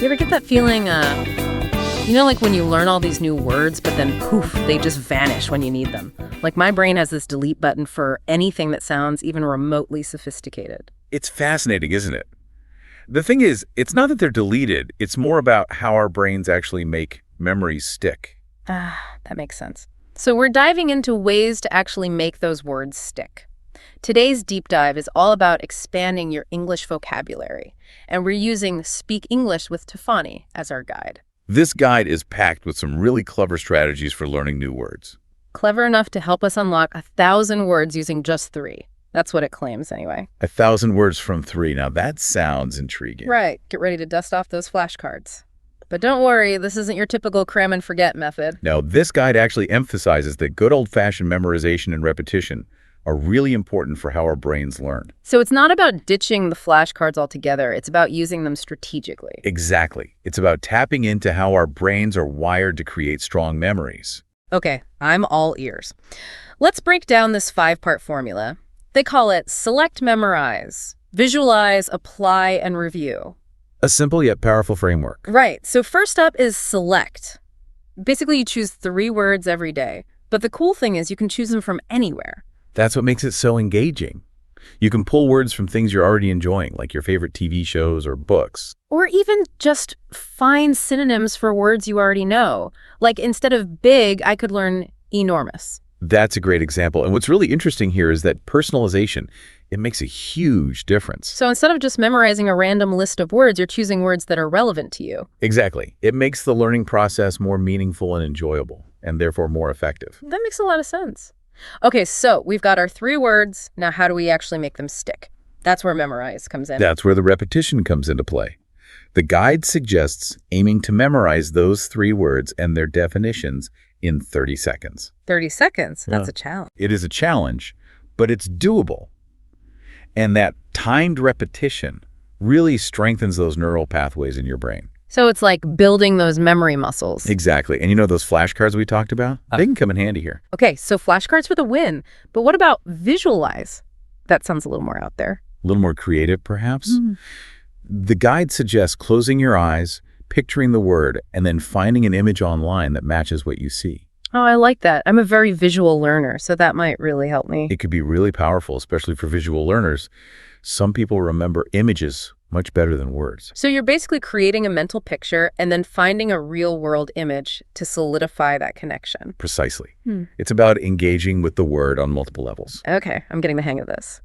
You ever get that feeling, like when you learn all these new words, but then poof, they just vanish when you need them? Like my brain has this delete button for anything that sounds even remotely sophisticated. It's fascinating, isn't it? The thing is, it's not that they're deleted. It's more about how our brains actually make memories stick. That makes sense. So we're diving into ways to actually make those words stick. Today's deep dive is all about expanding your English vocabulary, and we're using Speak English with Tiffany as our guide. This guide is packed with some really clever strategies for learning new words. Clever enough to help us unlock 1,000 words using just 3. That's what it claims, anyway. 1,000 words from 3. Now that sounds intriguing. Right. Get ready to dust off those flashcards. But don't worry, this isn't your typical cram and forget method. No, this guide actually emphasizes that good old-fashioned memorization and repetition are really important for how our brains learn. So it's not about ditching the flashcards altogether. It's about using them strategically. Exactly. It's about tapping into how our brains are wired to create strong memories. Okay, I'm all ears. Let's break down this 5-part formula. They call it select, memorize, visualize, apply, and review. A simple yet powerful framework. Right. So first up is select. Basically, you choose 3 words every day. But the cool thing is you can choose them from anywhere. That's what makes it so engaging. You can pull words from things you're already enjoying, like your favorite TV shows or books. Or even just find synonyms for words you already know. Like instead of big, I could learn enormous. That's a great example. And what's really interesting here is that personalization, it makes a huge difference. So instead of just memorizing a random list of words, you're choosing words that are relevant to you. Exactly. It makes the learning process more meaningful and enjoyable, and therefore more effective. That makes a lot of sense. Okay, so we've got our 3 words. Now how do we actually make them stick? That's where memorize comes in. That's where the repetition comes into play. The guide suggests aiming to memorize those 3 words and their definitions in 30 seconds. 30 seconds? That's a challenge. It is a challenge, but it's doable. And that timed repetition really strengthens those neural pathways in your brain. So it's like building those memory muscles. Exactly. And you know those flashcards we talked about? They can come in handy here. Okay, so flashcards for the win. But what about visualize? That sounds a little more out there. A little more creative, perhaps? The guide suggests closing your eyes, picturing the word, and then finding an image online that matches what you see. Oh, I like that. I'm a very visual learner, so that might really help me. It could be really powerful, especially for visual learners. Some people remember images much better than words. So you're basically creating a mental picture and then finding a real-world image to solidify that connection. Precisely. It's about engaging with the word on multiple levels. Okay, I'm getting the hang of this.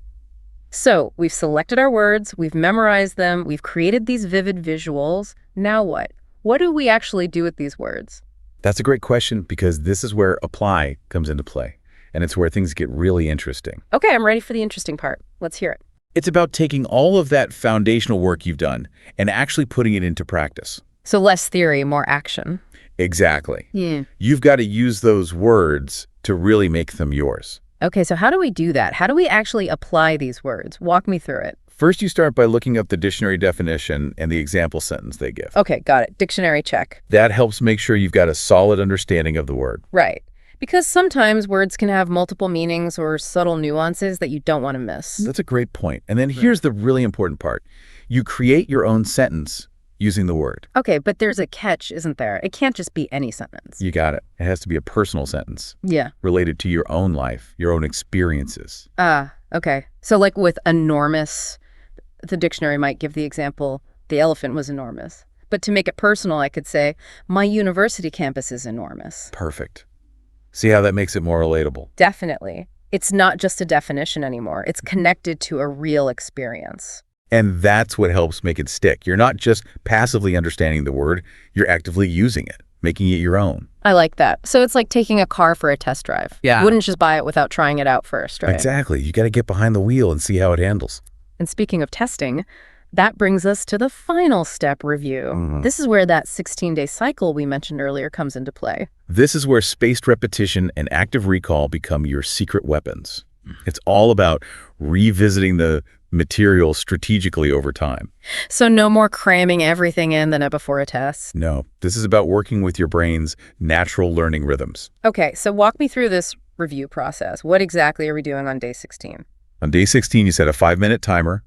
So we've selected our words, we've memorized them, we've created these vivid visuals. Now what? What do we actually do with these words? That's a great question because this is where apply comes into play. And it's where things get really interesting. Okay, I'm ready for the interesting part. Let's hear it. It's about taking all of that foundational work you've done and actually putting it into practice. So less theory, more action. Exactly. Yeah. You've got to use those words to really make them yours. Okay, so how do we do that? How do we actually apply these words? Walk me through it. First, you start by looking up the dictionary definition and the example sentence they give. Okay, got it. Dictionary check. That helps make sure you've got a solid understanding of the word. Right. Because sometimes words can have multiple meanings or subtle nuances that you don't want to miss. That's a great point. And then here's the really important part. You create your own sentence using the word. Okay, but there's a catch, isn't there? It can't just be any sentence. You got it. It has to be a personal sentence. Yeah. Related to your own life, your own experiences. Okay. So like with enormous, the dictionary might give the example, the elephant was enormous. But to make it personal, I could say, my university campus is enormous. Perfect. See how that makes it more relatable? Definitely. It's not just a definition anymore. It's connected to a real experience. And that's what helps make it stick. You're not just passively understanding the word, you're actively using it, making it your own. I like that. So it's like taking a car for a test drive. Yeah. You wouldn't just buy it without trying it out first, right? Exactly. You got to get behind the wheel and see how it handles. And speaking of testing, that brings us to the final step, review. This is where that 16-day cycle we mentioned earlier comes into play. This is where spaced repetition and active recall become your secret weapons. It's all about revisiting the material strategically over time. So no more cramming everything in the night before a test? No, this is about working with your brain's natural learning rhythms. Okay, so walk me through this review process. What exactly are we doing on day 16? On day 16, you set a 5-minute timer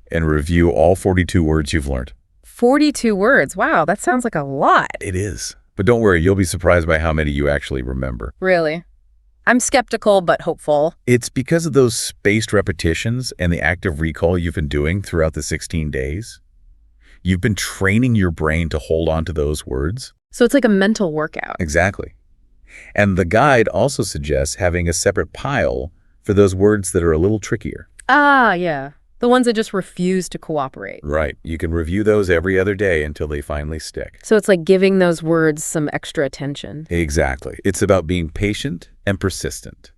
and review all 42 words you've learned. 42 words. Wow, that sounds like a lot. It is. But don't worry, you'll be surprised by how many you actually remember. Really? I'm skeptical but hopeful. It's because of those spaced repetitions and the active recall you've been doing throughout the 16 days. You've been training your brain to hold on to those words. So it's like a mental workout. Exactly. And the guide also suggests having a separate pile for those words that are a little trickier. Ah, yeah. The ones that just refuse to cooperate. Right. You can review those every other day until they finally stick. So it's like giving those words some extra attention. Exactly. It's about being patient and persistent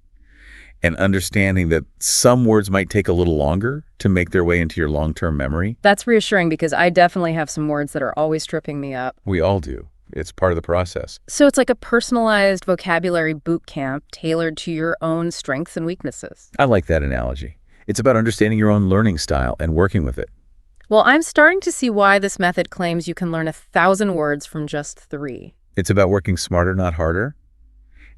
and understanding that some words might take a little longer to make their way into your long-term memory. That's reassuring because I definitely have some words that are always tripping me up. We all do. It's part of the process. So it's like a personalized vocabulary boot camp tailored to your own strengths and weaknesses. I like that analogy. It's about understanding your own learning style and working with it. Well, I'm starting to see why this method claims you can learn 1,000 words from just 3. It's about working smarter, not harder.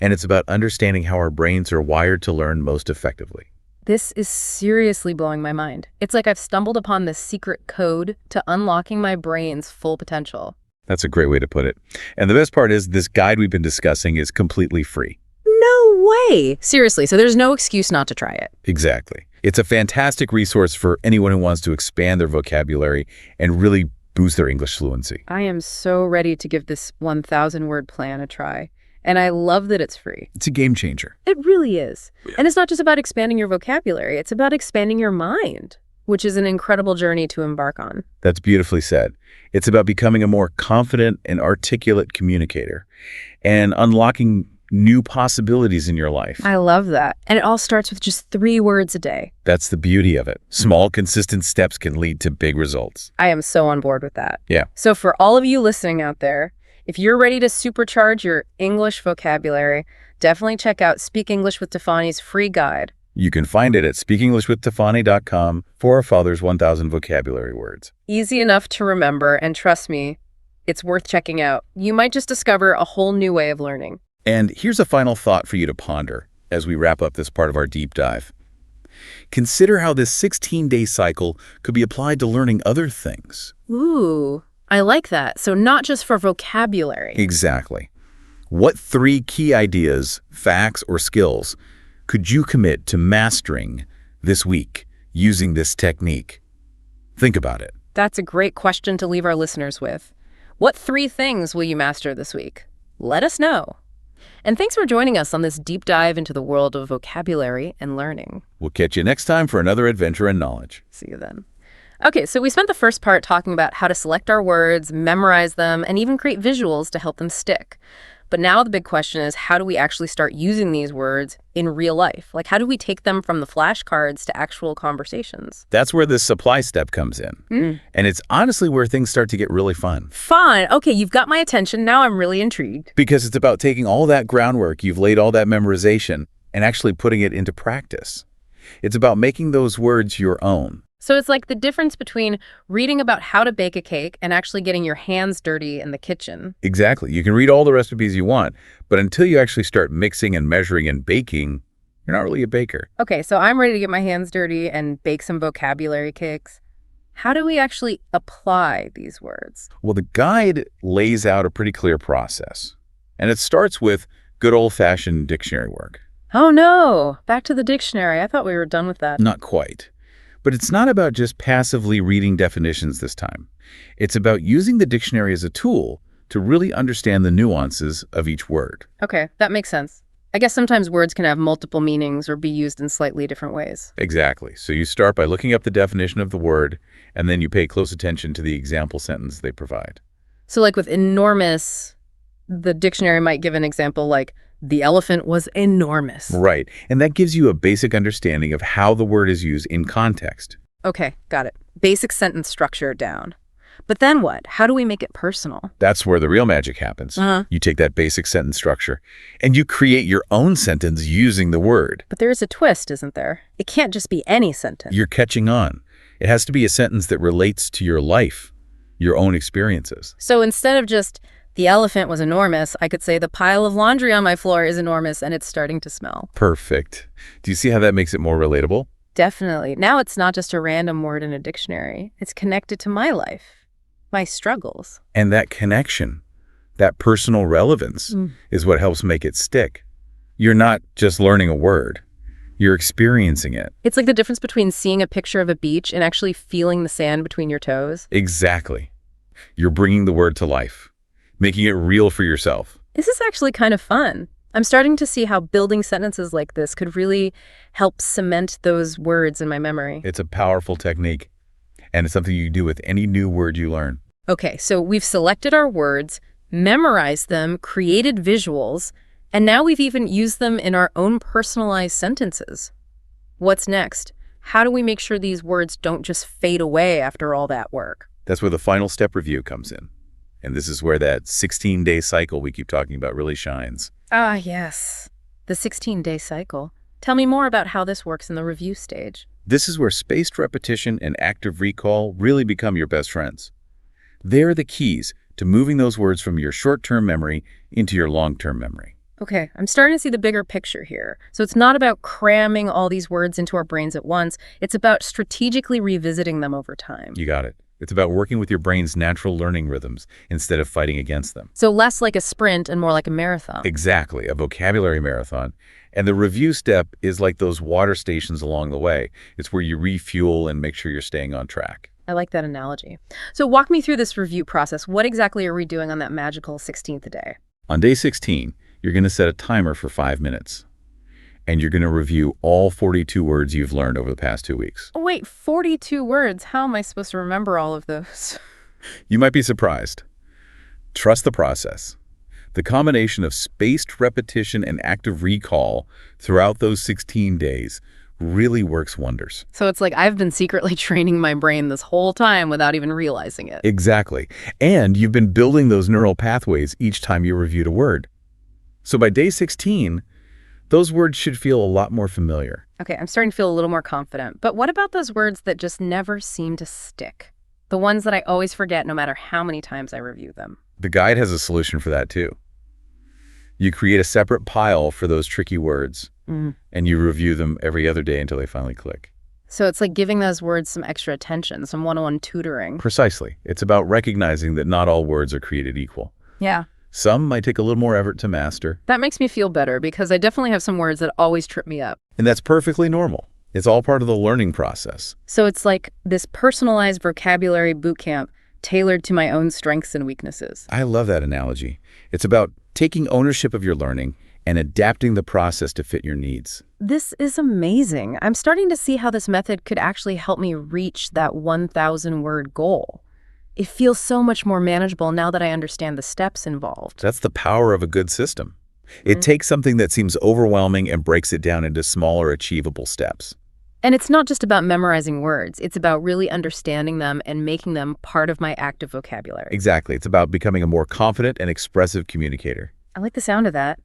And it's about understanding how our brains are wired to learn most effectively. This is seriously blowing my mind. It's like I've stumbled upon this secret code to unlocking my brain's full potential. That's a great way to put it. And the best part is this guide we've been discussing is completely free. No way! Seriously, so there's no excuse not to try it. Exactly. It's a fantastic resource for anyone who wants to expand their vocabulary and really boost their English fluency. I am so ready to give this 1,000-word plan a try. And I love that it's free. It's a game changer. It really is. And it's not just about expanding your vocabulary. It's about expanding your mind, which is an incredible journey to embark on. That's beautifully said. It's about becoming a more confident and articulate communicator and unlocking new possibilities in your life. I love that. And it all starts with just 3 words a day. That's the beauty of it. Small, consistent steps can lead to big results. I am so on board with that. Yeah. So for all of you listening out there, if you're ready to supercharge your English vocabulary, definitely check out Speak English with Tiffany's free guide. You can find it at speakenglishwithtiffany.com for our father's 1,000 vocabulary words. Easy enough to remember, and trust me, it's worth checking out. You might just discover a whole new way of learning. And here's a final thought for you to ponder as we wrap up this part of our deep dive. Consider how this 16-day cycle could be applied to learning other things. Ooh, I like that. So not just for vocabulary. Exactly. What 3 key ideas, facts, or skills could you commit to mastering this week using this technique? Think about it. That's a great question to leave our listeners with. What 3 things will you master this week? Let us know. And thanks for joining us on this deep dive into the world of vocabulary and learning. We'll catch you next time for another adventure in knowledge. See you then. Okay, so we spent the first part talking about how to select our words, memorize them, and even create visuals to help them stick. But now the big question is, how do we actually start using these words in real life? Like, how do we take them from the flashcards to actual conversations? That's where this supply step comes in. And it's honestly where things start to get really fun. Fun. Okay, you've got my attention. Now I'm really intrigued. Because it's about taking all that groundwork, you've laid all that memorization, and actually putting it into practice. It's about making those words your own. So it's like the difference between reading about how to bake a cake and actually getting your hands dirty in the kitchen. Exactly. You can read all the recipes you want, but until you actually start mixing and measuring and baking, you're not really a baker. Okay, so I'm ready to get my hands dirty and bake some vocabulary cakes. How do we actually apply these words? Well, the guide lays out a pretty clear process, and it starts with good old-fashioned dictionary work. Oh no, back to the dictionary. I thought we were done with that. Not quite. But it's not about just passively reading definitions this time. It's about using the dictionary as a tool to really understand the nuances of each word. Okay, that makes sense. I guess sometimes words can have multiple meanings or be used in slightly different ways. Exactly. So you start by looking up the definition of the word, and then you pay close attention to the example sentence they provide. So like with enormous, the dictionary might give an example like, the elephant was enormous. Right. And that gives you a basic understanding of how the word is used in context. Okay, got it. Basic sentence structure down. But then what? How do we make it personal? That's where the real magic happens. You take that basic sentence structure and you create your own sentence using the word. But there is a twist, isn't there? It can't just be any sentence. You're catching on. It has to be a sentence that relates to your life, your own experiences. So instead of just, the elephant was enormous, I could say the pile of laundry on my floor is enormous and it's starting to smell. Perfect. Do you see how that makes it more relatable? Definitely. Now it's not just a random word in a dictionary. It's connected to my life. My struggles. And that connection, that personal relevance, is what helps make it stick. You're not just learning a word. You're experiencing it. It's like the difference between seeing a picture of a beach and actually feeling the sand between your toes. Exactly. You're bringing the word to life, making it real for yourself. This is actually kind of fun. I'm starting to see how building sentences like this could really help cement those words in my memory. It's a powerful technique, and it's something you can do with any new word you learn. Okay, so we've selected our words, memorized them, created visuals, and now we've even used them in our own personalized sentences. What's next? How do we make sure these words don't just fade away after all that work? That's where the final step review comes in. And this is where that 16-day cycle we keep talking about really shines. Ah, yes. The 16-day cycle. Tell me more about how this works in the review stage. This is where spaced repetition and active recall really become your best friends. They're the keys to moving those words from your short-term memory into your long-term memory. Okay, I'm starting to see the bigger picture here. So it's not about cramming all these words into our brains at once. It's about strategically revisiting them over time. You got it. It's about working with your brain's natural learning rhythms instead of fighting against them. So less like a sprint and more like a marathon. Exactly, a vocabulary marathon. And the review step is like those water stations along the way. It's where you refuel and make sure you're staying on track. I like that analogy. So walk me through this review process. What exactly are we doing on that magical 16th day? On day 16, you're going to set a timer for 5 minutes. And you're going to review all 42 words you've learned over the past 2 weeks. Oh, wait, 42 words. How am I supposed to remember all of those? You might be surprised. Trust the process. The combination of spaced repetition and active recall throughout those 16 days really works wonders. So it's like I've been secretly training my brain this whole time without even realizing it. Exactly. And you've been building those neural pathways each time you reviewed a word. So by day 16, those words should feel a lot more familiar. Okay, I'm starting to feel a little more confident. But what about those words that just never seem to stick? The ones that I always forget no matter how many times I review them. The guide has a solution for that too. You create a separate pile for those tricky words, and you review them every other day until they finally click. So it's like giving those words some extra attention, some one-on-one tutoring. Precisely. It's about recognizing that not all words are created equal. Yeah. Some might take a little more effort to master. That makes me feel better because I definitely have some words that always trip me up. And that's perfectly normal. It's all part of the learning process. So it's like this personalized vocabulary boot camp tailored to my own strengths and weaknesses. I love that analogy. It's about taking ownership of your learning and adapting the process to fit your needs. This is amazing. I'm starting to see how this method could actually help me reach that 1,000-word goal. It feels so much more manageable now that I understand the steps involved. That's the power of a good system. It takes something that seems overwhelming and breaks it down into smaller, achievable steps. And it's not just about memorizing words. It's about really understanding them and making them part of my active vocabulary. Exactly. It's about becoming a more confident and expressive communicator. I like the sound of that.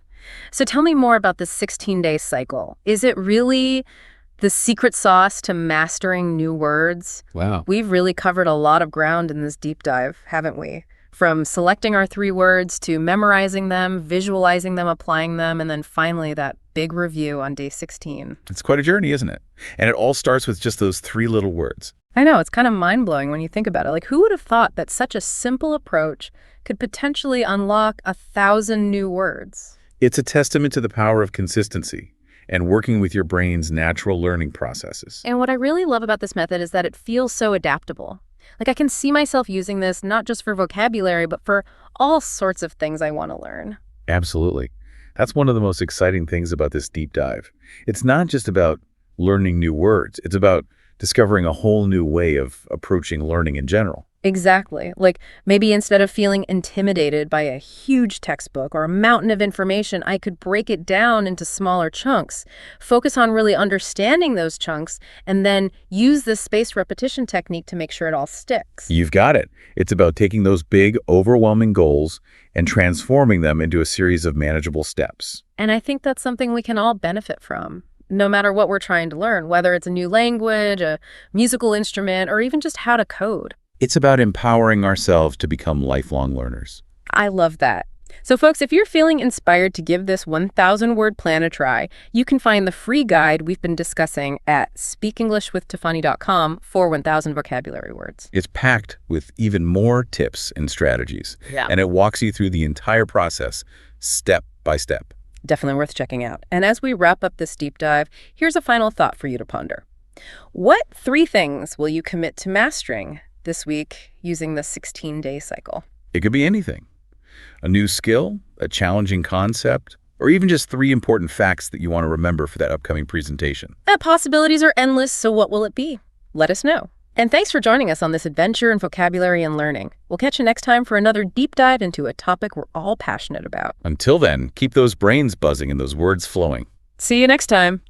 So tell me more about this 16-day cycle. Is it really the secret sauce to mastering new words? Wow. We've really covered a lot of ground in this deep dive, haven't we? From selecting our 3 words to memorizing them, visualizing them, applying them, and then finally that big review on day 16. It's quite a journey, isn't it? And it all starts with just those 3 little words. I know, it's kind of mind-blowing when you think about it. Like, who would have thought that such a simple approach could potentially unlock 1,000 new words? It's a testament to the power of consistency and working with your brain's natural learning processes. And what I really love about this method is that it feels so adaptable. Like I can see myself using this not just for vocabulary, but for all sorts of things I want to learn. Absolutely. That's one of the most exciting things about this deep dive. It's not just about learning new words. It's about discovering a whole new way of approaching learning in general. Exactly. Like maybe instead of feeling intimidated by a huge textbook or a mountain of information, I could break it down into smaller chunks, focus on really understanding those chunks, and then use this spaced repetition technique to make sure it all sticks. You've got it. It's about taking those big, overwhelming goals and transforming them into a series of manageable steps. And I think that's something we can all benefit from, no matter what we're trying to learn, whether it's a new language, a musical instrument, or even just how to code. It's about empowering ourselves to become lifelong learners. I love that. So folks, if you're feeling inspired to give this 1,000-word plan a try, you can find the free guide we've been discussing at speakenglishwithtefani.com for 1,000 vocabulary words. It's packed with even more tips and strategies, Yeah. and it walks you through the entire process, step by step. Definitely worth checking out. And as we wrap up this deep dive, here's a final thought for you to ponder. What 3 things will you commit to mastering this week using the 16-day cycle? It could be anything. A new skill, a challenging concept, or even just 3 important facts that you want to remember for that upcoming presentation. Possibilities are endless, so what will it be? Let us know. And thanks for joining us on this adventure in vocabulary and learning. We'll catch you next time for another deep dive into a topic we're all passionate about. Until then, keep those brains buzzing and those words flowing. See you next time.